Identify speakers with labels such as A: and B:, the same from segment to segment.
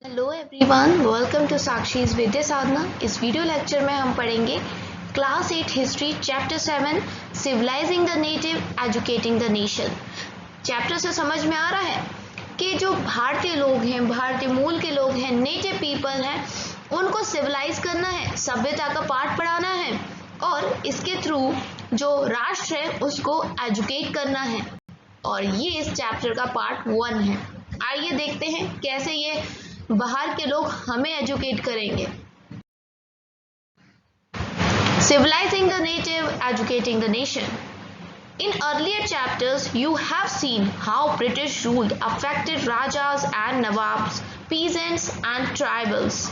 A: Hello everyone, welcome to साक्षीज Vidya साधना। इस video lecture में हम पढ़ेंगे class 8 history chapter 7 civilising the native educating the nation. Chapter से समझ में आ रहा है कि जो भारतीय लोग हैं, भारतीय मूल के लोग हैं, नेटिव पीपल हैं, उनको सिविलाइज करना है, सभ्यता का पाठ पढ़ाना है और इसके थ्रू जो राष्ट्र है उसको एजुकेट करना है। और ये इस चैप्टर का पार्ट 1 है। आइए देखते हैं कैसे ये बाहर के लोग हमें एजुकेट करेंगे। Civilizing the native, educating the nation. In earlier chapters, you have seen how British rule affected Rajas and Nawabs, peasants and tribals.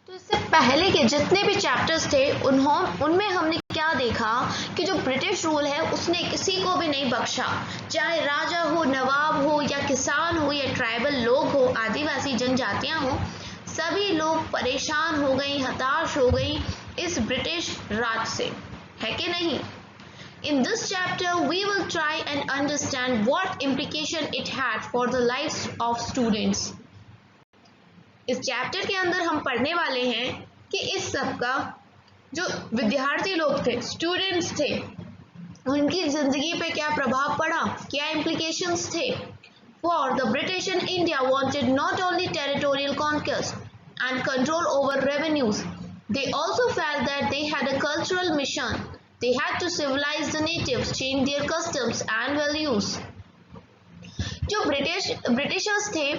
A: तो इससे पहले के जितने भी चैप्टर्स थे उनमें हमने क्या देखा कि जो ब्रिटिश रूल है उसने किसी को भी नहीं बख्शा, चाहे राजा हो, नवाब हो या किसान हो या ट्राइबल लोग हो, आदिवासी जनजातियां हो, सभी लोग परेशान हो गई, हताश हो गई इस ब्रिटिश राज से, है कि नहीं? In this chapter we will try and understand what implication it had for the lives of students. इस चैप्टर के अंदर हम पढ़ने वाले हैं कि इस सब का जो विद्यार्थी लोग थे, स्टूडेंट्स थे, उनकी जिंदगी पे क्या प्रभाव पड़ा, क्या implications थे। For the British in India wanted not only territorial conquest and control over revenues, they also felt that they had a cultural mission. They had to civilize the natives, change their customs and values. जो Britishers थे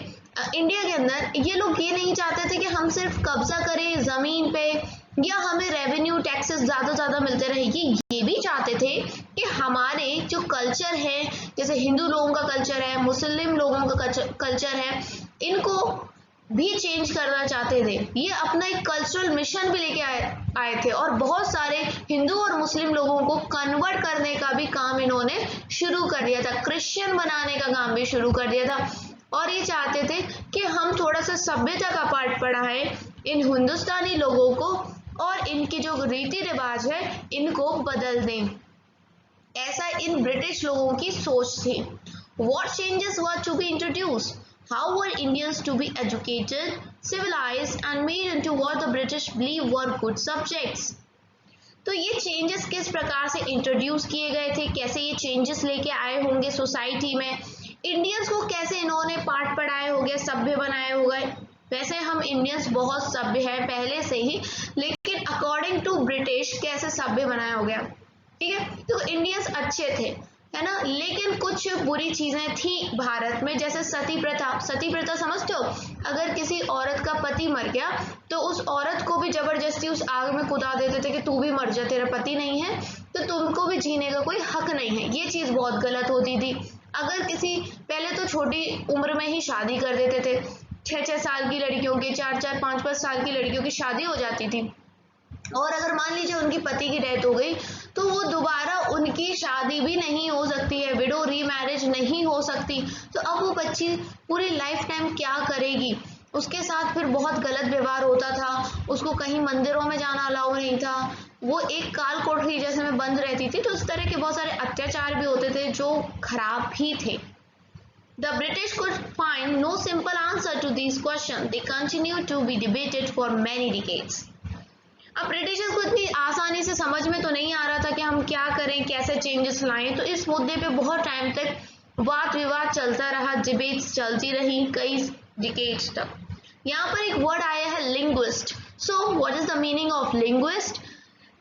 A: India के अंदर, ये लोग ये नहीं चाहते थे कि हम सिर्फ कब्जा करें ज़मीन पे या हमें रेवेन्यू टैक्सेस ज़्यादा मिलते रहे। ये भी चाहते थे कि हमारे जो कल्चर है, जैसे हिंदू लोगों का कल्चर है, मुस्लिम लोगों का कल्चर है, इनको भी चेंज करना चाहते थे। ये अपना एक कल्चरल मिशन भी लेके आए थे और बहुत सारे हिंदू और मुस्लिम लोगों को कन्वर्ट करने का भी काम इन्होंने शुरू कर दिया था, क्रिश्चियन बनाने का काम भी शुरू कर दिया था। और ये चाहते थे कि हम थोड़ा सा सभ्यता का पाठ पढ़ाएं इन हिंदुस्तानी लोगों को और इनके जो रीति रिवाज है इनको बदल दें। ऐसा इन ब्रिटिश लोगों की सोच थी। What changes were to be introduced? How were Indians to be educated, civilized and made into what the British believed were good subjects? तो ये चेंजेस किस प्रकार से इंट्रोड्यूस किए गए थे, कैसे ये चेंजेस लेके आए होंगे सोसाइटी में, इंडियंस को कैसे इन्होंने पाठ पढ़ाए होंगे, सभ्य बनाए होंगे। वैसे हम इंडियंस बहुत सभ्य हैं पहले से ही, लेकिन अकॉर्डिंग टू ब्रिटिश कैसे सभ्य बनाया हो गया, ठीक है। तो इंडियंस अच्छे थे, है ना, लेकिन कुछ बुरी चीजें थी भारत में, जैसे सती प्रथा। सती प्रथा समझते हो? अगर किसी औरत का पति मर गया तो उस औरत को भी जबरदस्ती उस आग में कूदा देते थे कि तू भी मर जा, तेरा पति नहीं है तो तुमको भी जीने का कोई हक नहीं है। ये चीज बहुत गलत होती थी। अगर किसी, पहले तो छोटी उम्र में ही शादी कर देते थे, 6-6 साल की लड़कियों की, 4-4, 5-5 साल की लड़कियों की शादी हो जाती थी। और अगर मान लीजिए उनकी पति की डेथ हो गई तो वो दोबारा उनकी शादी भी नहीं हो सकती है, विडो रीमैरिज नहीं हो सकती। तो अब वो बच्ची पूरी लाइफ टाइम क्या करेगी? उसके साथ फिर बहुत गलत व्यवहार होता था, उसको कहीं मंदिरों में जाना अलाउ नहीं था, वो एक काल कोठरी जैसे में बंद रहती थी। तो इस तरह के बहुत सारे अत्याचार भी होते थे जो खराब ही थे। The British could find no simple answer to these questions. They continued to be debated for many decades. अब ब्रिटिशर्स को इतनी आसानी से समझ में तो नहीं आ रहा था कि हम क्या करें, कैसे चेंजेस लाएं। तो इस मुद्दे पे बहुत टाइम तक वाद विवाद चलता रहा, डिबेट्स चलती रही कई डिकेड्स तक। यहाँ पर एक वर्ड आया है linguist. So what is the meaning of linguist?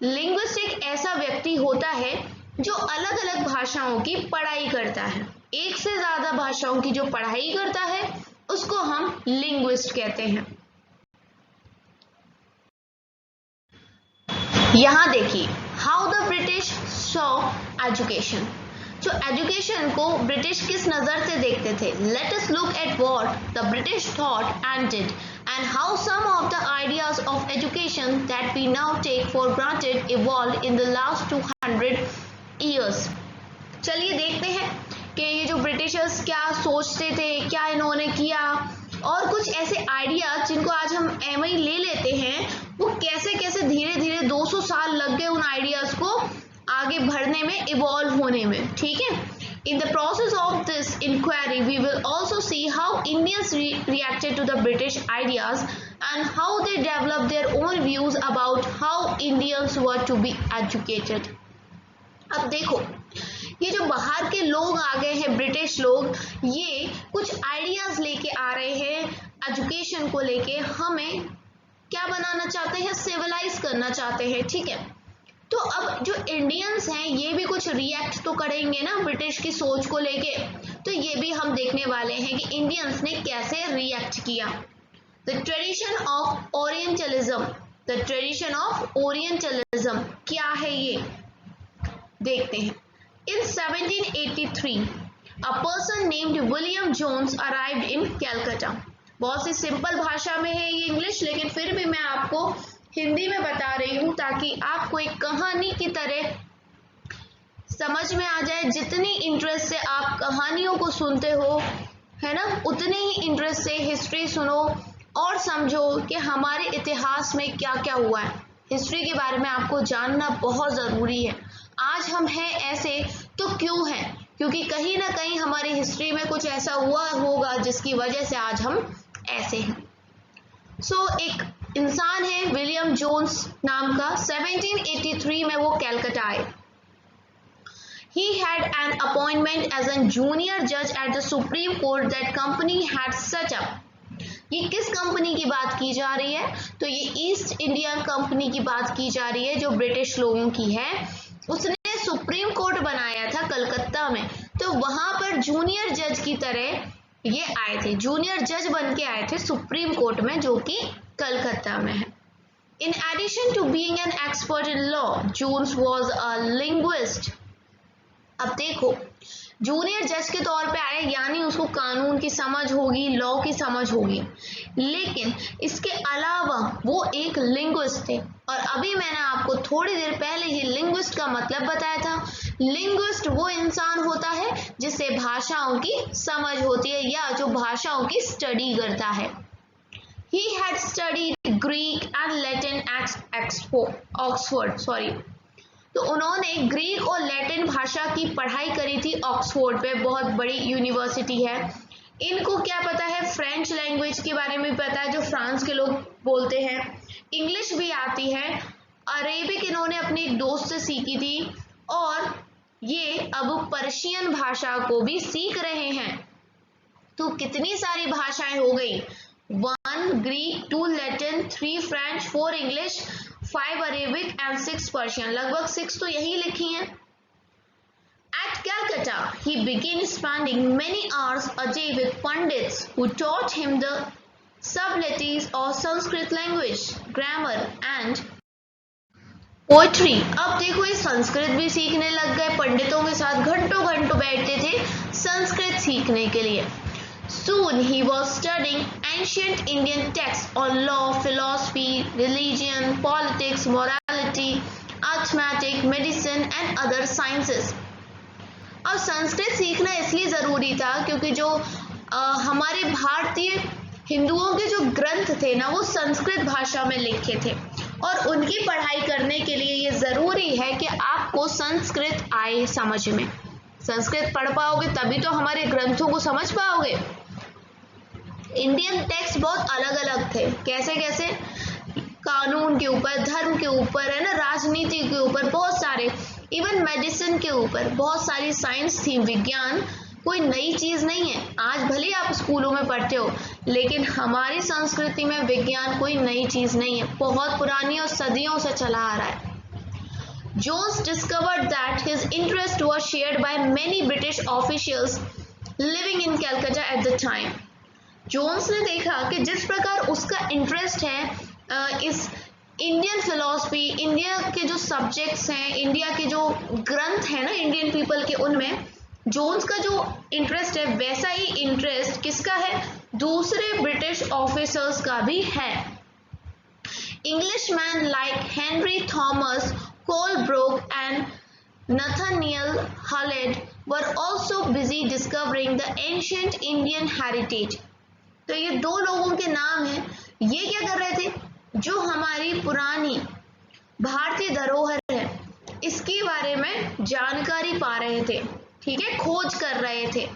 A: Linguist एक ऐसा व्यक्ति होता है जो अलग अलग भाषाओं की पढ़ाई करता है, एक से ज्यादा भाषाओं की जो पढ़ाई करता है उसको हम लिंग्विस्ट कहते हैं। यहाँ देखिए how the British saw education. जो एजुकेशन को ब्रिटिश किस नजर से देखते थे। Let us look at what the British thought and did and how some of the ideas of education that we now take for granted evolve in the last 200 years. चलिए देखते हैं कि ये जो ब्रिटिशर्स क्या सोचते थे, क्या इन्होंने किया, और कुछ ऐसे आइडियाज जिनको आज हम एम ही ले लेते हैं, वो कैसे कैसे धीरे धीरे 200 साल लग गए उन आइडियाज को आगे बढ़ने में, इवॉल्व होने में, ठीक है। In the process of this inquiry, we will also see how Indians reacted to the British ideas and how they developed their own views about how Indians were to be educated. अब देखो, ये जो बाहर के लोग आ गए हैं, British लोग, ये कुछ आइडियाज लेके आ रहे हैं एजुकेशन को लेके, हमें क्या बनाना चाहते हैं, सिविलाइज करना चाहते हैं, ठीक है। तो अब जो इंडियंस हैं ये भी कुछ रिएक्ट तो करेंगे ना ब्रिटिश की सोच को लेके, तो ये भी हम देखने वाले हैं कि इंडियंस ने कैसे रिएक्ट किया। The tradition of orientalism, the tradition of orientalism क्या है ये देखते हैं। इन 1783 a person named William Jones arrived in Calcutta। बहुत सी सिंपल भाषा में है ये इंग्लिश, लेकिन फिर भी मैं आपको हिंदी में बता रही हूँ ताकि आपको एक कहानी की तरह समझ में आ जाए। जितनी इंटरेस्ट से आप कहानियों को सुनते हो, है ना, उतने ही इंटरेस्ट से हिस्ट्री सुनो और समझो कि हमारे इतिहास में क्या क्या हुआ है। हिस्ट्री के बारे में आपको जानना बहुत ज़रूरी है। आज हम हैं ऐसे तो क्यों हैं, क्योंकि कहीं ना कहीं हमारी हिस्ट्री में कुछ ऐसा हुआ होगा जिसकी वजह से आज हम ऐसे हैं। एक इंसान है विलियम जोन्स नाम का, 1783 में वो कैलकाटा आए। He had an appointment as a junior judge at the Supreme Court that company had set up। ये किस कंपनी की बात की जा रही है, तो ये ईस्ट इंडिया कंपनी की बात की जा रही है जो ब्रिटिश लोगों की है। उसने सुप्रीम कोर्ट बनाया था कलकत्ता में, तो वहां पर जूनियर जज की तरह ये आए थे, जूनियर जज बन के आए थे सुप्रीम कोर्ट में, जो कि कलकत्ता में है। In addition to being an expert in law, Jones was a linguist। अब देखो, जूनियर जज के तौर पे आए, यानी उसको कानून की समझ होगी, लॉ की समझ होगी, लेकिन इसके अलावा वो एक लिंग्विस्ट थे। और अभी मैंने आपको थोड़ी देर पहले ही लिंग्विस्ट का मतलब बताया था। लिंग्विस्ट वो इंसान होता है जिसे भाषाओं की समझ होती है या जो भाषाओं की स्टडी करता है। He had studied Greek and Latin at Oxford। तो उन्होंने ग्रीक और लैटिन भाषा की पढ़ाई करी थी ऑक्सफोर्ड पे, बहुत बड़ी यूनिवर्सिटी है। इनको क्या पता है, फ्रेंच लैंग्वेज के बारे में पता है जो फ्रांस के लोग बोलते हैं, इंग्लिश भी आती है, अरेबिक इन्होंने अपने एक दोस्त से सीखी थी, और ये अब पर्शियन भाषा को भी सीख रहे हैं। तो कितनी सारी भाषाएं हो गई, 1 Greek, 2 Latin, 3 French, 4 English, 5 Arabic and 6 Persian, लगभग 6 तो यही लिखी हैं। At Calcutta, he began spending many hours a day with pandits who taught him the subtleties of Sanskrit language, grammar and poetry। अब देखो, ये संस्कृत भी सीखने लग गए, पंडितों के साथ घंटों घंटों बैठते थे संस्कृत सीखने के लिए। Soon he was studying ancient Indian texts on law, philosophy, religion, politics, morality, arithmetic, medicine and other sciences। अब संस्कृत सीखना इसलिए ज़रूरी था क्योंकि जो हमारे भारतीय हिंदुओं के जो ग्रंथ थे ना, वो संस्कृत भाषा में लिखे थे, और उनकी पढ़ाई करने के लिए ये ज़रूरी है कि आपको संस्कृत आए समझ में। संस्कृत पढ़ पाओगे तभी तो हमारे ग्रंथों को समझ पाओगे। इंडियन टेक्स्ट बहुत अलग अलग थे, कैसे कैसे, कानून के ऊपर, धर्म के ऊपर, है ना, राजनीति के ऊपर, बहुत सारे, इवन मेडिसिन के ऊपर, बहुत सारी साइंस थी। विज्ञान कोई नई चीज नहीं है, आज भले आप स्कूलों में पढ़ते हो, लेकिन हमारी संस्कृति में विज्ञान कोई नई चीज नहीं है, बहुत पुरानी और सदियों से चला आ रहा है। Jones discovered that his interest was shared by many British officials living in Calcutta at the time। Jones ने देखा कि जिस प्रकार उसका इंटरेस्ट है इस इंडियन फिलॉसफी, इंडिया के जो सब्जेक्ट्स हैं, इंडिया के जो ग्रंथ हैं ना इंडियन पीपल के, उनमें जोन्स का जो इंटरेस्ट है, वैसा ही इंटरेस्ट किसका है, दूसरे ब्रिटिश ऑफिसर्स का भी है। Englishmen like Henry Thomas Colebrook and Nathaniel Hallett were also busy discovering the ancient Indian heritage। तो ये दो लोगों के नाम हैं, ये क्या कर रहे थे, जो हमारी पुरानी भारतीय धरोहर है इसके बारे में जानकारी पा रहे थे, ठीक है, खोज कर रहे थे।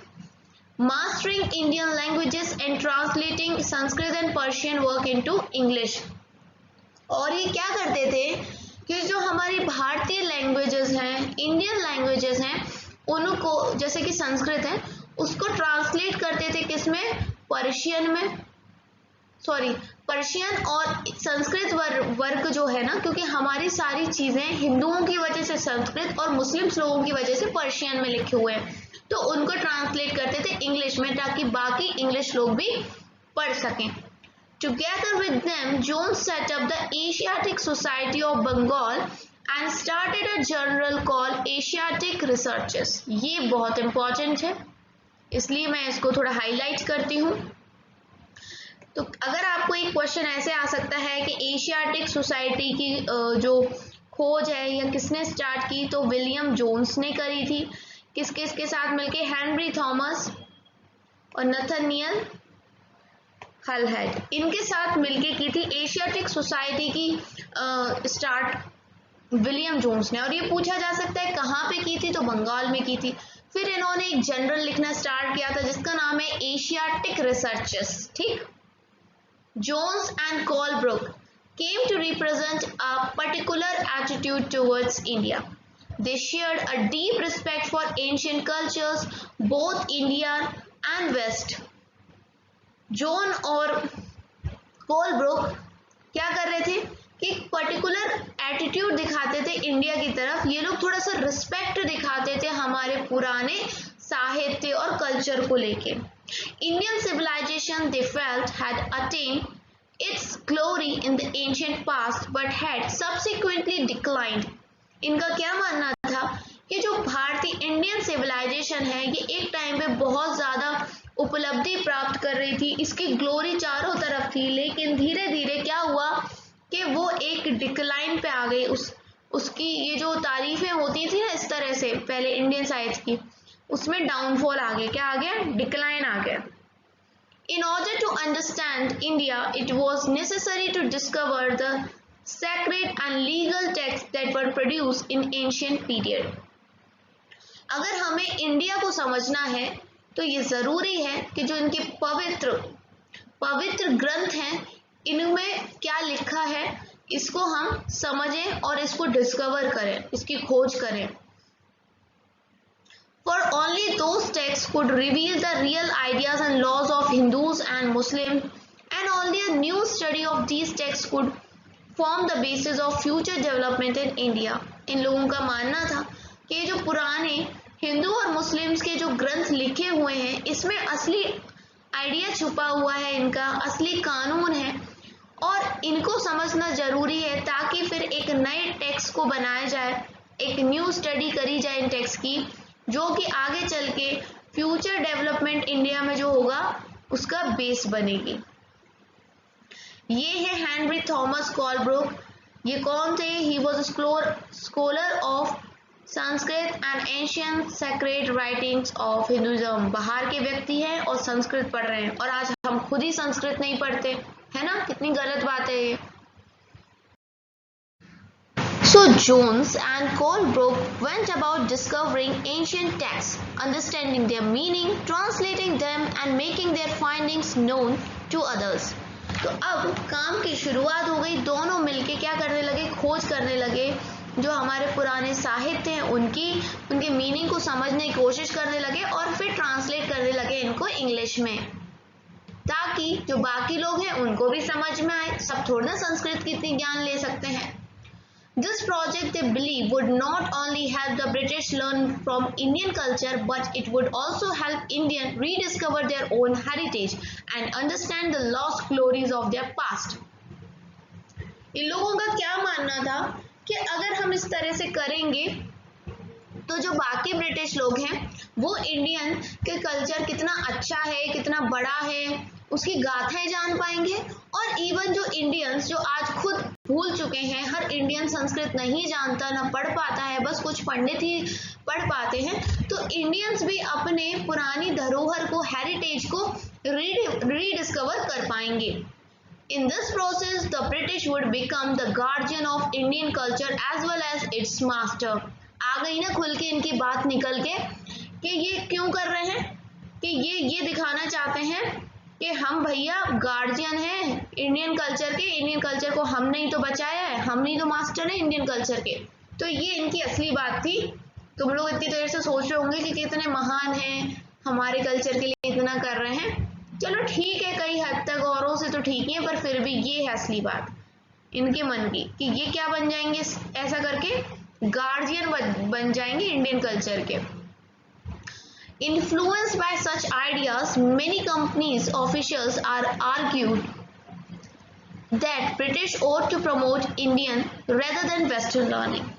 A: Mastering Indian languages and translating Sanskrit and Persian work into English. और ये क्या करते थे कि जो हमारी भारतीय लैंग्वेजेस हैं, इंडियन लैंग्वेजेस हैं, उनको जैसे कि संस्कृत है उसको ट्रांसलेट करते थे किसमें, पर्शियन में, सॉरी पर्शियन और संस्कृत वर्ग जो है ना, क्योंकि हमारी सारी चीजें हिंदुओं की वजह से संस्कृत और मुस्लिम लोगों की वजह से पर्शियन में लिखे हुए हैं, तो उनको ट्रांसलेट करते थे इंग्लिश में ताकि बाकी इंग्लिश लोग भी पढ़ सकें। Together with them, Jones set up the Asiatic Society of Bengal and started a journal called Asiatic Researches। ये बहुत इंपॉर्टेंट है, इसलिए मैं इसको थोड़ा हाईलाइट करती हूँ। तो अगर आपको एक क्वेश्चन ऐसे आ सकता है कि एशियाटिक सोसाइटी की जो खोज है या किसने स्टार्ट की, तो विलियम जोन्स ने करी थी। किस किस के साथ मिलके, हेनरी थॉमस और नथानियल हलहेड, इनके साथ मिलके की थी एशियाटिक सोसाइटी की स्टार्ट विलियम जोन्स ने। और ये पूछा जा सकता है कहाँ पे की थी, तो बंगाल में की थी। फिर इन्होंने एक जनरल लिखना स्टार्ट किया था जिसका नाम है एशियाटिक रिसर्चेस, ठीक। Jones and Colebrooke came to represent a particular attitude towards India. They shared a deep respect for ancient cultures, both India and West. John और कोलब्रुक क्या कर रहे थे कि एक पर्टिकुलर एटीट्यूड दिखाते थे इंडिया की तरफ। ये लोग थोड़ा सा रिस्पेक्ट दिखाते थे हमारे पुराने साहित्य और कल्चर को लेके। Indian civilization they felt had attained its glory in the ancient past but had subsequently declined। इनका क्या मानना था कि जो भारतीय इंडियन सिविलाइजेशन है ये एक टाइम पे बहुत ज़्यादा उपलब्धि प्राप्त कर रही थी, इसकी ग्लोरी चारों तरफ थी, लेकिन धीरे धीरे क्या हुआ कि वो एक डिक्लाइन पे आ गई। उसकी ये जो तारीफें होती थी ना इस तरह से पहले इंडियन साहित्य की, उसमें डाउनफॉल आ गया। क्या आ गया? डिक्लाइन आ गया। In order to understand India, it was necessary to discover the sacred and legal texts that were produced in ancient period। अगर हमें इंडिया को समझना है तो ये ज़रूरी है कि जो इनके पवित्र ग्रंथ हैं इनमें क्या लिखा है इसको हम समझें और इसको डिस्कवर करें, इसकी खोज करें। For only those texts could reveal the real ideas and laws of Hindus and Muslims, and only a new study of these texts could form the basis of future development in India। इन लोगों का मानना था कि जो पुराने हिंदू और Muslims के जो ग्रंथ लिखे हुए हैं इसमें असली आइडिया छुपा हुआ है, इनका असली कानून है और इनको समझना जरूरी है ताकि फिर एक नए टेक्स्ट को बनाया जाए, एक न्यू स्टडी करी जाए इन टेक्स्ट की, जो कि आगे चल के फ्यूचर डेवलपमेंट इंडिया में जो होगा उसका बेस बनेगी। ये है हेनरी थॉमस कोलब्रुक। ये कौन थे? He was scholar of Sanskrit and ancient sacred writings of Hinduism. बाहर के व्यक्ति हैं और संस्कृत पढ़ रहे हैं, और आज हम खुद ही संस्कृत नहीं पढ़ते, है ना? कितनी गलत बात है ये। So Jones and Colebrooke went about discovering ancient texts, understanding their meaning, translating them and making their findings known to others। तो अब काम की शुरुआत हो गई, दोनों मिलके क्या करने लगे? खोज करने लगे, जो हमारे पुराने साहित्य हैं उनके मीनिंग को समझने की कोशिश करने लगे और फिर ट्रांसलेट करने लगे इनको इंग्लिश में, ताकि जो बाकी लोग हैं उनको भी समझ में आए। सब थोड़ा ना संस्कृत की इतनी ज्ञान ले सकते हैं। This project, they believe, would not only help the British learn from Indian culture, but it would also help Indians rediscover their own heritage and understand the lost glories of their past। इन लोगों का क्या मानना था कि अगर हम इस तरह से करेंगे तो जो बाकी ब्रिटिश लोग हैं वो इंडियन के कल्चर कितना अच्छा है, कितना बड़ा है, उसकी गाथाएं जान पाएंगे। और इवन जो इंडियंस जो आज खुद भूल चुके हैं, हर इंडियन संस्कृत नहीं जानता, ना पढ़ पाता है, बस कुछ पंडित ही पढ़ पाते हैं, तो इंडियंस भी अपने पुरानी धरोहर को, हेरिटेज को रीडिस्कवर कर पाएंगे। In this process, the British would become the guardian of Indian culture as well as its master. आ गई ना खुल के इनकी बात निकल के कि ये क्यों कर रहे हैं, कि ये दिखाना चाहते हैं कि हम भैया गार्जियन हैं इंडियन कल्चर के, इंडियन कल्चर को हमने ही तो बचाया है, हम ही तो मास्टर हैं इंडियन कल्चर के। तो ये इनकी असली बात थी। तुम लोग इतनी देर से सोच रहे होंगे कि कितने महान हैं, हमारे कल्चर के लिए इतना कर रहे हैं। चलो ठीक है, कई हद तक औरों से तो ठीक है, पर फिर भी ये है असली बात इनके मन की कि ये क्या बन जाएंगे, ऐसा करके गार्जियन बन जाएंगे इंडियन कल्चर के। Influenced by such ideas, many companies officials are argued that British ought to promote Indian rather than Western learning.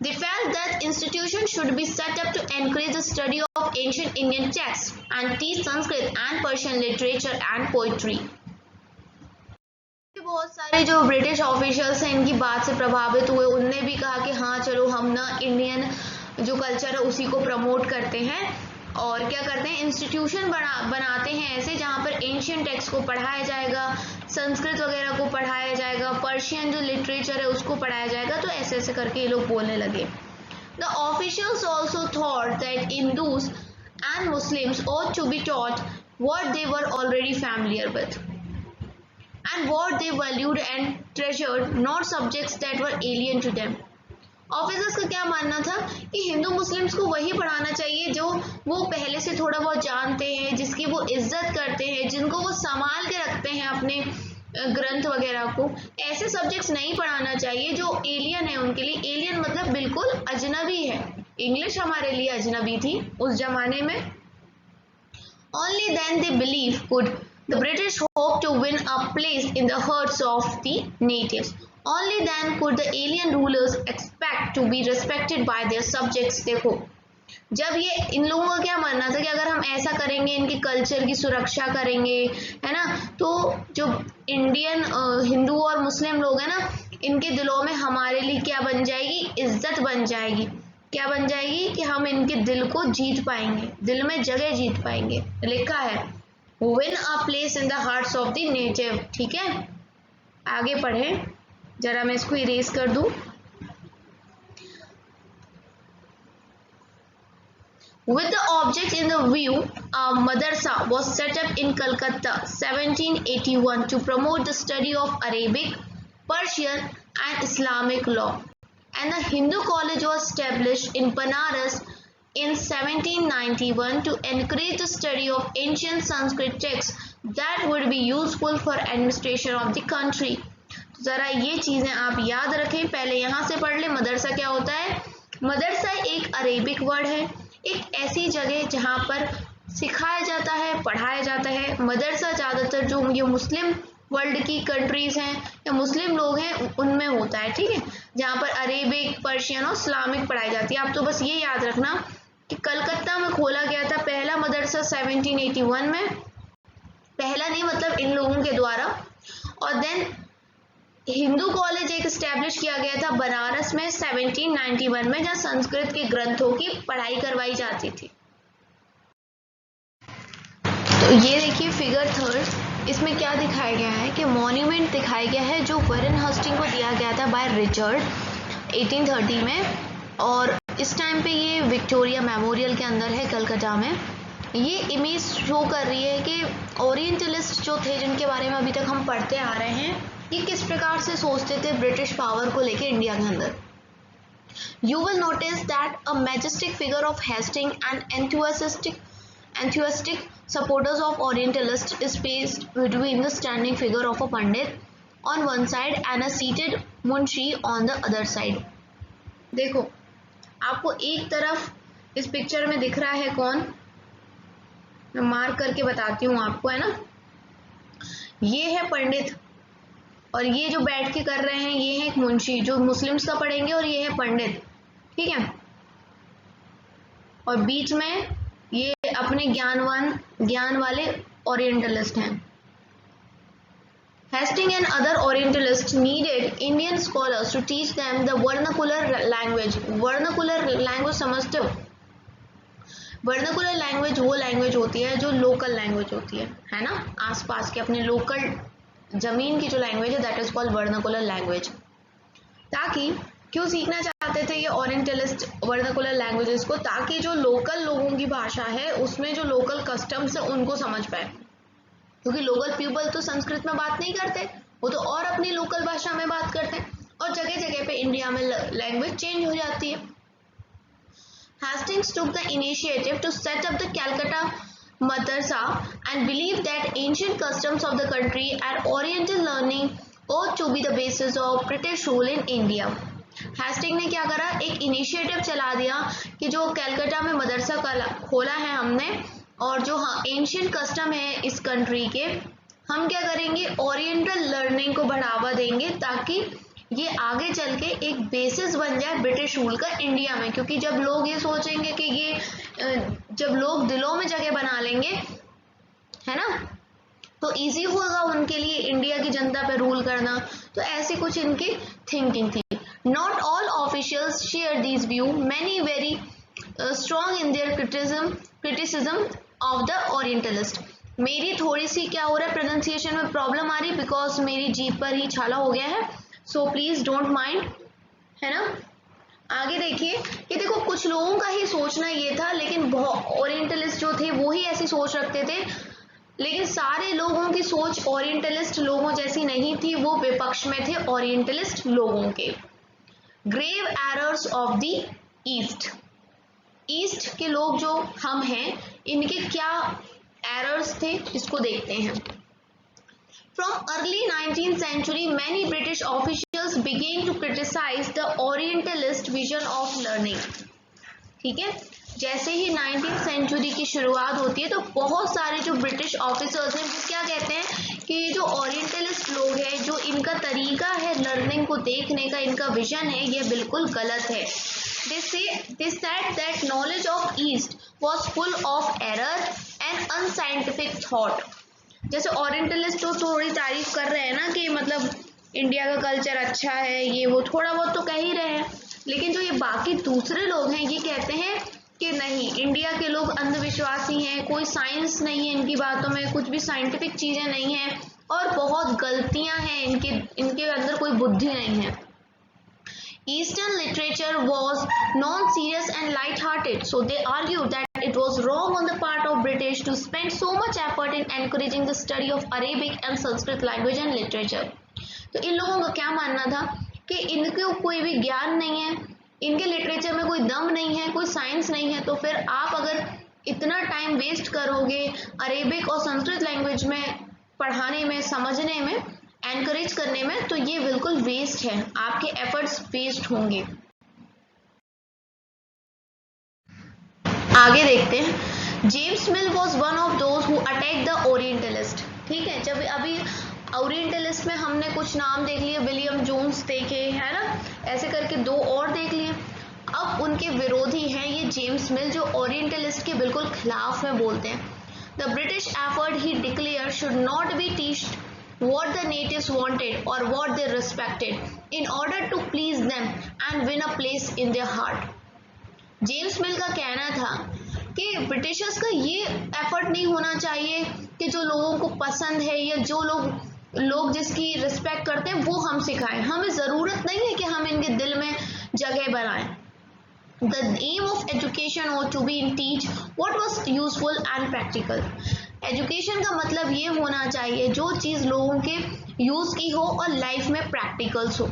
A: They felt that institutions should be set up to encourage the study of ancient Indian texts and teach Sanskrit and Persian literature and poetry. बहुत सारे जो British officials हैं इनकी बात से प्रभावित हुए, उनने भी कहा कि हाँ चलो हम ना इंडियन जो कल्चर है उसी को प्रमोट करते हैं और क्या करते हैं, इंस्टीट्यूशन बनाते हैं ऐसे जहाँ पर एंशियंट टेक्स्ट को पढ़ाया जाएगा, संस्कृत वगैरह को पढ़ाया जाएगा, पर्शियन जो लिटरेचर है उसको पढ़ाया जाएगा। तो ऐसे ऐसे करके ये लोग बोलने लगे। The officials also thought that Hindus and Muslims ought to be taught what they were already familiar with and what they valued and treasured, not subjects that were alien to them. Officers का क्या मानना था कि Hindu Muslims को वही पढ़ाना चाहिए जो वो पहले से थोड़ा बहुत जानते हैं, जिसकी वो इज्जत करते हैं, जिनको वो संभाल के रखते हैं अपने ग्रंथ वगैरह को। ऐसे सब्जेक्ट्स नहीं पढ़ाना चाहिए जो एलियन है उनके लिए। एलियन मतलब बिल्कुल अजनबी है। इंग्लिश हमारे लिए अजनबी थी उस जमाने में। Only then they believe could the British hope to win a place in the hearts of the natives. Only then could the alien rulers expect to be respected by their subjects. देखो जब ये इन लोगों का क्या मानना था कि अगर हम ऐसा करेंगे, इनके कल्चर की सुरक्षा करेंगे, है ना, तो जो इंडियन हिंदू और मुस्लिम लोग हैं ना, इनके दिलों में हमारे लिए क्या बन जाएगी, इज्जत बन जाएगी। क्या बन जाएगी कि हम इनके दिल को जीत पाएंगे, दिल में जगह जीत पाएंगे। लिखा है win a place in the hearts of the native. ठीक है, आगे पढ़े, जरा मैं इसको इरेज कर दूं। With the object in the view, a madrasa was set up in Calcutta 1781 to promote the study of Arabic, Persian and Islamic law. And the Hindu college was established in Banaras in 1791 to encourage the study of ancient Sanskrit texts that would be useful for administration of the country. जरा ये चीजें आप याद रखें, पहले यहाँ से पढ़ ले। मदरसा क्या होता है? मदरसा एक अरेबिक वर्ड है, एक ऐसी जगह जहाँ पर सिखाया जाता है, पढ़ाया जाता है। मदरसा ज़्यादातर जो ये मुस्लिम वर्ल्ड की कंट्रीज हैं या मुस्लिम लोग हैं उनमें होता है, ठीक है, जहाँ पर अरेबिक, पर्शियन और इस्लामिक पढ़ाई जाती है। आप तो बस ये याद रखना कि कलकत्ता में खोला गया था पहला मदरसा 1781 में, पहला नहीं मतलब इन लोगों के द्वारा। और देन हिंदू कॉलेज एक स्टैब्लिश किया गया था बनारस में 1791 में, जहाँ संस्कृत के ग्रंथों की पढ़ाई करवाई जाती थी। तो ये देखिए फिगर 3, इसमें क्या दिखाया गया है कि मॉन्यूमेंट दिखाया गया है जो वॉरेन हस्टिंग को दिया गया था बाय रिचर्ड 1830 में, और इस टाइम पे ये विक्टोरिया मेमोरियल के अंदर है कलकत्ता में। ये इमेज शो कर रही है कि ओरिएंटलिस्ट जो थे, जिनके बारे में अभी तक हम पढ़ते आ रहे हैं, ये किस प्रकार से सोचते थे ब्रिटिश पावर को लेके इंडिया के अंदर। You will notice that a majestic figure of Hastings and enthusiastic supporters of Orientalist is placed between the standing figure of a Pandit on one side and a seated Munshi on the other side. देखो आपको एक तरफ इस picture में दिख रहा है कौन, मैं मार्क करके बताती हूँ आपको, है ना, ये है पंडित और ये जो बैठ के कर रहे हैं ये है एक मुंशी जो मुस्लिम्स का पढ़ेंगे, और ये है पंडित, ठीक है, और बीच में ये अपने ज्ञान वाले ओरिएंटलिस्ट हैं। Hastings and other Orientalists needed Indian scholars to teach them the vernacular language. Vernacular language समझते हो? Vernacular language वो लैंग्वेज होती है जो लोकल लैंग्वेज होती है ना, आसपास के अपने लोकल जमीन की जो लैंग्वेज है that is called vernacular language. ताकि क्यों सीखना चाहते थे ये ओरिएंटलिस्ट वर्नाकुलर लैंग्वेजेस को, ताकि जो लोकल लोगों की भाषा है उसमें जो लोकल कस्टम्स है उनको समझ पाए, क्योंकि लोकल पीपल तो संस्कृत में बात नहीं करते, वो तो और अपनी लोकल भाषा में बात करते हैं, और जगह जगह पे इंडिया में लैंग्वेज चेंज हो जाती है। Hastings took the initiative to set up the Calcutta Madrasa and believed that ancient customs of the country and Oriental learning ought to be the basis of British rule in India. Hasting ने क्या करा, एक initiative चला दिया कि जो कैलकाटा में मदरसा खोला है हमने, और जो एंशियंट कस्टम है इस कंट्री के, हम क्या करेंगे, ओरिएंटल लर्निंग को बढ़ावा देंगे ताकि ये आगे चल के एक बेसिस बन जाए ब्रिटिश रूल का इंडिया में। क्योंकि जब लोग ये सोचेंगे कि ये जब लोग दिलों में जगह बना लेंगे, है ना, तो इजी होगा उनके लिए इंडिया की जनता पे रूल करना। तो ऐसी कुछ इनकी थिंकिंग थी। Not all officials share this view, many very strong in their criticism of the orientalist. मेरी थोड़ी सी क्या हो रहा है, प्रोनाउंसिएशन में प्रॉब्लम आ रही, बिकॉज मेरी जीभ पर ही छाला हो गया है, सो प्लीज डोंट माइंड, है ना। आगे देखिए कि देखो कुछ लोगों का ही सोचना ये था, लेकिन ओरिएंटलिस्ट जो थे वो ही ऐसी सोच रखते थे, लेकिन सारे लोगों की सोच ओरिएंटलिस्ट लोगों जैसी नहीं थी, वो विपक्ष में थे ओरिएंटलिस्ट लोगों के। Grave errors of the east, east के लोग जो हम हैं इनके क्या एरर्स थे इसको देखते हैं। From early 19th century, many British officials began to criticize the Orientalist vision of learning. ठीक है, जैसे ही 19th सेंचुरी की शुरुआत होती है तो बहुत सारे जो ब्रिटिश ऑफिसर्स हैं वो क्या कहते हैं कि ये जो ओरिएंटलिस्ट लोग हैं, जो इनका तरीका है लर्निंग को देखने का, इनका विजन है, ये बिल्कुल गलत है। They said that knowledge of East was full of error and unscientific thought. जैसे ओरिएंटलिस्ट तो थोड़ी तारीफ कर रहे हैं ना कि मतलब इंडिया का कल्चर अच्छा है, ये वो थोड़ा बहुत तो कह ही रहे हैं, लेकिन जो ये बाकी दूसरे लोग हैं ये कहते हैं कि नहीं, इंडिया के लोग अंधविश्वासी हैं, कोई साइंस नहीं है इनकी बातों में, कुछ भी साइंटिफिक चीजें नहीं है, और बहुत गलतियां हैं इनके अंदर कोई बुद्धि नहीं है। Eastern literature was non-serious and light-hearted, so they argued that it was wrong on the part of British to spend so much effort in encouraging the study of Arabic and Sanskrit language and literature. तो इन लोगों का क्या मानना था कि इनके कोई भी ज्ञान नहीं है, इनके लिटरेचर में कोई दम नहीं है, कोई साइंस नहीं है, तो फिर आप अगर इतना टाइम वेस्ट करोगे अरेबिक और संस्कृत लैंग्वेज में पढ़ाने में, समझने में, एनकरेज करने में, तो ये बिल्कुल वेस्ट है, आपके एफर्ट्स वेस्ट होंगे। आगे देखते हैं। James mill was one of those who attack the orientalist. ठीक है, जब अभी ओरिएंटलिस्ट में हमने कुछ नाम देख लिए, विलियम जोन्स देखे, है ना, ऐसे करके दो और देख लिए। अब उनके विरोधी हैं ये जेम्स मिल, जो ओरिएंटलिस्ट के बिल्कुल खिलाफ में बोलते हैं। The British effort he declare should not be teached what the natives wanted or what they respected in order to please them and win a place in their heart. James मिल का कहना था कि ब्रिटिशर्स का ये effort नहीं होना चाहिए कि जो लोगों को पसंद है या जो लोग जिसकी रिस्पेक्ट करते हैं वो हम सिखाएं, हमें ज़रूरत नहीं है कि हम इनके दिल में जगह बनाएं। The aim of education ought to be in teach what was useful and practical. Education का मतलब ये होना चाहिए जो चीज़ लोगों के यूज़ की हो और लाइफ में प्रैक्टिकल्स हो।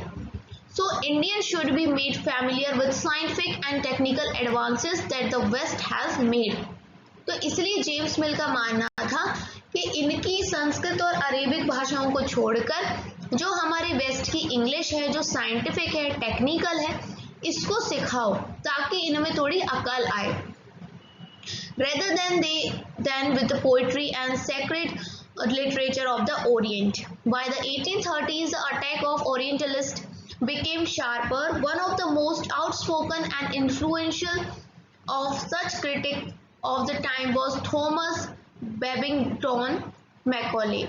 A: So Indian should be made familiar with scientific and technical advances that the west has made. तो इसलिए जेम्स मिल का मानना था कि इनकी संस्कृत और अरेबिक भाषाओं को छोड़कर जो हमारे वेस्ट की इंग्लिश है, जो साइंटिफिक है, टेक्निकल है, इसको सिखाओ ताकि इनमें थोड़ी अकल आए। Rather than with the poetry and sacred literature of the Orient. By the 1830s, the attack of Orientalists became sharper. One of the most outspoken and influential of such critics of the time was Thomas Babington Macaulay.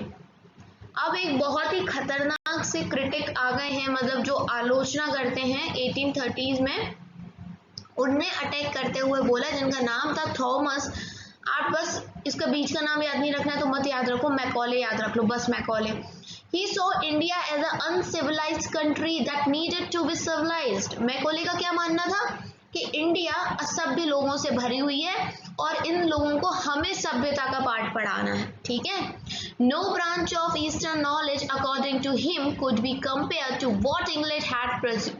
A: अब एक बहुत ही खतरनाक से critic आ गए हैं, मतलब जो आलोचना करते हैं 1830s में, उनने अटैक करते हुए बोला, जिनका नाम था थॉमस। आप बस इसका बीच का नाम याद नहीं रखना है तो मत याद रखो, मैकॉले याद रख लो, बस Macaulay. He saw India as an uncivilized country that needed to be civilized. Macaulay का क्या मानना था कि इंडिया असभ्य लोगों से भरी हुई है और इन लोगों को हमें सभ्यता का पाठ पढ़ाना है, ठीक है। No branch of Eastern knowledge, according to him, could be compared to what English had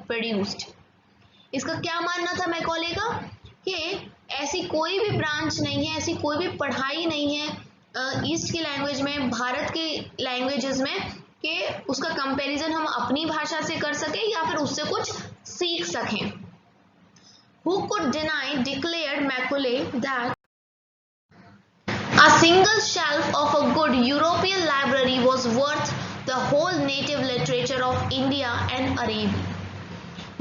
A: produced. इसका क्या मानना था मैकॉले का कि ऐसी कोई भी ब्रांच नहीं है, ऐसी कोई भी पढ़ाई नहीं है ईस्ट की लैंग्वेज में, भारत की लैंग्वेजेस में, कि उसका कंपैरिजन हम अपनी भाषा से कर सकें या फिर उससे कुछ सीख सकें। Who could deny, declared Macaulay, that a single shelf of a good European library was worth the whole native literature of India and Arabia.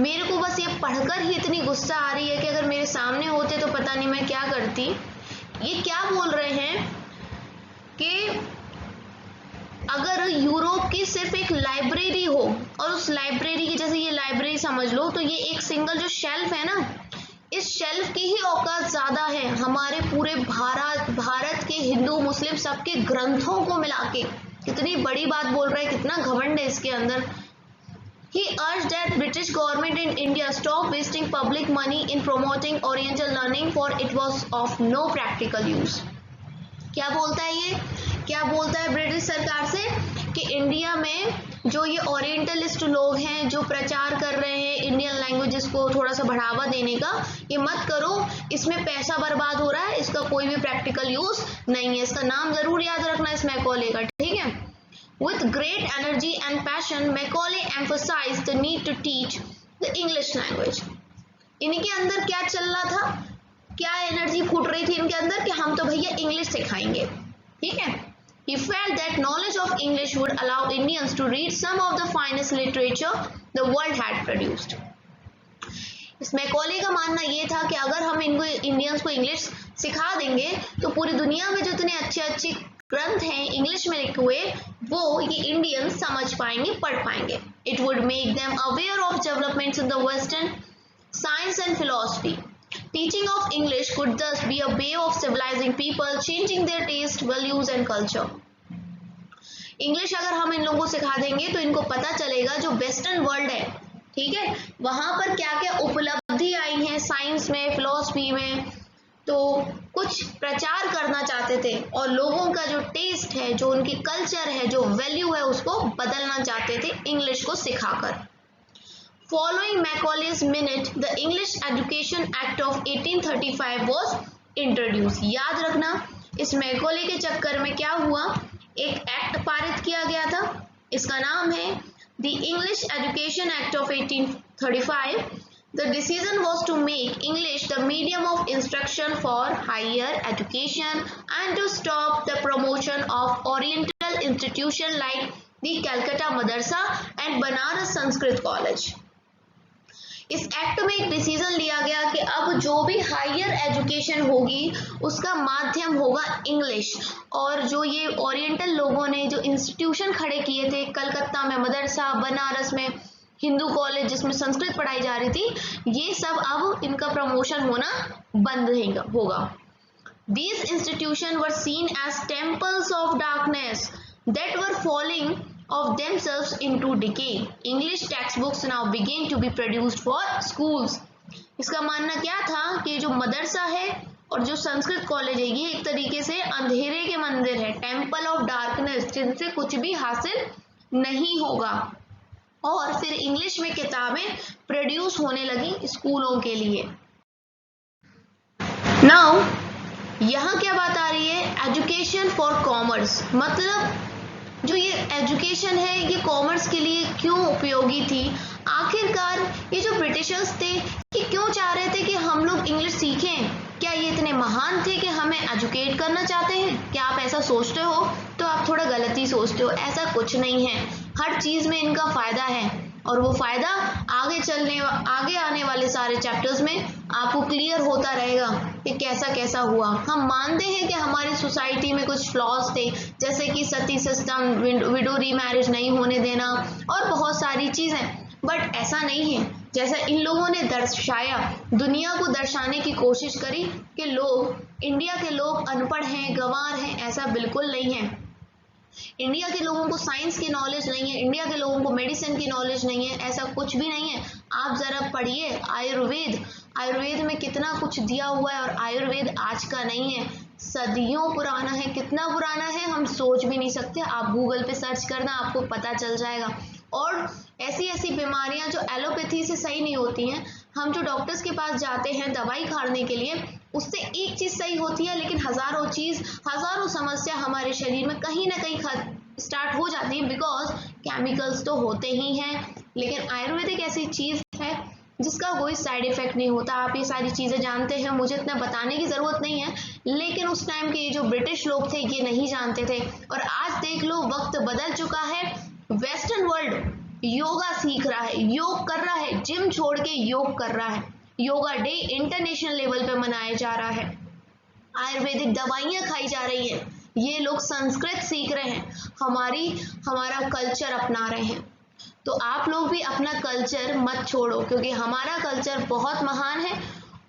A: मेरे को बस ये पढ़कर ही इतनी गुस्सा आ रही है कि अगर मेरे सामने होते तो पता नहीं मैं क्या करती। ये क्या बोल रहे हैं कि अगर यूरोप की सिर्फ एक लाइब्रेरी हो और उस लाइब्रेरी की, जैसे ये लाइब्रेरी समझ लो, तो ये एक सिंगल जो शेल्फ है ना, इस शेल्फ की ही औकात ज्यादा है हमारे पूरे भारत के हिंदू मुस्लिम सबके ग्रंथों को मिला के। कितनी बड़ी बात बोल रहा है, कितना घमंड है इसके अंदर। He urged that British government in India stop wasting public money in promoting Oriental learning, for it was of no practical use. क्या बोलता है ये, क्या बोलता है ब्रिटिश सरकार से कि इंडिया में जो ये ओरिएंटलिस्ट लोग हैं जो प्रचार कर रहे हैं इंडियन लैंग्वेजेस को थोड़ा सा बढ़ावा देने का, ये मत करो, इसमें पैसा बर्बाद हो रहा है, इसका कोई भी प्रैक्टिकल यूज नहीं है। इसका नाम जरूर याद रखना इस मैकॉले का, ठीक है। With great energy and passion, Macaulay emphasized the need to teach the English language. इनके अंदर क्या चल रहा था, क्या एनर्जी फूट रही थी इनके अंदर कि हम तो भैया इंग्लिश सिखाएंगे, ठीक है। He felt that knowledge of English would allow Indians to read some of the finest literature the world had produced. इस मैकॉले का मानना ये था कि अगर हम इनको इंडियंस को इंग्लिश सिखा देंगे तो पूरी दुनिया में जो इतने अच्छे अच्छे ग्रंथ हैं इंग्लिश में लिखे हुए वो ये इंडियंस समझ पाएंगे, पढ़ पाएंगे। It would make them aware of developments in the Western science and philosophy. Teaching of English could thus be a way of civilizing people, changing their taste, values and culture. English अगर हम इन लोगों को सिखा देंगे तो इनको पता चलेगा जो वेस्टर्न वर्ल्ड है, ठीक है, वहां पर क्या क्या उपलब्धि आई है साइंस में, फिलॉसफी में, तो कुछ प्रचार करना चाहते थे और लोगों का जो टेस्ट है, जो उनकी कल्चर है, जो वैल्यू है, उसको बदलना चाहते थे इंग्लिश को सिखाकर। Following Macaulay's minute, the English Education Act of 1835 was introduced. याद रखना इस मैकॉले के चक्कर में क्या हुआ, एक एक्ट पारित किया गया था, इसका नाम है The English Education Act of 1835. The decision was to make English the medium of instruction for higher education and to stop the promotion of Oriental institutions like the Calcutta Madrasa and Banaras Sanskrit College. इस act में एक decision लिया गया कि अब जो भी higher education होगी उसका माध्यम होगा इंग्लिश, और जो ये ओरिएंटल लोगों ने जो इंस्टीट्यूशन खड़े किए थे कलकत्ता में मदरसा, बनारस में हिंदू कॉलेज जिसमें संस्कृत पढ़ाई जा रही थी, ये सब अब इनका प्रमोशन होना बंद होगा। These institutions were seen as temples of darkness that were falling of themselves into decay. English textbooks now began to be produced for schools. इसका मानना क्या था कि जो मदरसा है और जो संस्कृत कॉलेज है ये एक तरीके से अंधेरे के मंदिर है, टेम्पल ऑफ डार्कनेस, जिनसे कुछ भी हासिल नहीं होगा, और फिर इंग्लिश में किताबें प्रोड्यूस होने लगी स्कूलों के लिए। नाउ यहाँ क्या बात आ रही है, एजुकेशन फॉर कॉमर्स, मतलब जो ये एजुकेशन है ये कॉमर्स के लिए क्यों उपयोगी थी। आखिरकार ये जो ब्रिटिशर्स थे ये क्यों चाह रहे थे कि हम लोग इंग्लिश सीखें, क्या ये इतने महान थे कि हमें एजुकेट करना चाहते हैं? क्या आप ऐसा सोचते हो तो आप थोड़ा गलत ही सोचते हो, ऐसा कुछ नहीं है। हर चीज में इनका फायदा है और वो फायदा आगे आने वाले सारे चैप्टर्स में आपको क्लियर होता रहेगा कि कैसा कैसा हुआ। हम मानते हैं कि हमारी सोसाइटी में कुछ फ्लॉज थे, जैसे कि सती सिस्टम, विडो रीमैरिज नहीं होने देना और बहुत सारी चीजें, बट ऐसा नहीं है जैसा इन लोगों ने दर्शाया, दुनिया को दर्शाने की कोशिश करी कि लोग, इंडिया के लोग अनपढ़ हैं, गंवार हैं, ऐसा बिल्कुल नहीं है। इंडिया के लोगों को साइंस की नॉलेज नहीं है, इंडिया के लोगों को मेडिसिन की नॉलेज नहीं है, ऐसा कुछ भी नहीं है। आप जरा पढ़िए आयुर्वेद, आयुर्वेद में कितना कुछ दिया हुआ है और आयुर्वेद आज का नहीं है, सदियों पुराना है। कितना पुराना है हम सोच भी नहीं सकते। आप गूगल पे सर्च करना, आपको पता चल जाएगा। और ऐसी ऐसी बीमारियां जो एलोपैथी से सही नहीं होती हैं, हम जो डॉक्टर्स के पास जाते हैं दवाई खाने के लिए, उससे एक चीज सही होती है लेकिन हजारों समस्या हमारे शरीर में कहीं ना कहीं स्टार्ट हो जाती है, बिकॉज केमिकल्स तो होते ही हैं। लेकिन आयुर्वेदिक ऐसी चीज है जिसका कोई साइड इफेक्ट नहीं होता। आप ये सारी चीजें जानते हैं, मुझे इतना बताने की जरूरत नहीं है, लेकिन उस टाइम के जो ब्रिटिश लोग थे ये नहीं जानते थे। और आज देख लो, वक्त बदल चुका है, वेस्टर्न वर्ल्ड योगा सीख रहा है, योग कर रहा है, जिम छोड़ के योग कर रहा है। योगा डे इंटरनेशनल लेवल पे मनाया जा रहा है, आयुर्वेदिक दवाइयां खाई जा रही है, ये लोग संस्कृत सीख रहे हैं, हमारा कल्चर अपना रहे हैं। तो आप लोग भी अपना कल्चर मत छोड़ो, क्योंकि हमारा कल्चर बहुत महान है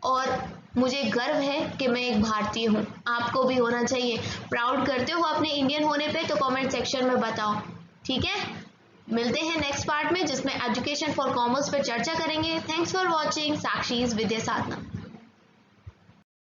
A: और मुझे गर्व है कि मैं एक भारतीय हूँ। आपको भी होना चाहिए। प्राउड करते हो अपने इंडियन होने पे? तो कमेंट सेक्शन में बताओ, ठीक है। मिलते हैं नेक्स्ट पार्ट में, जिसमें एजुकेशन फॉर कॉमर्स पर चर्चा करेंगे। Thanks for watching Sakshi's Vidya Sadhana.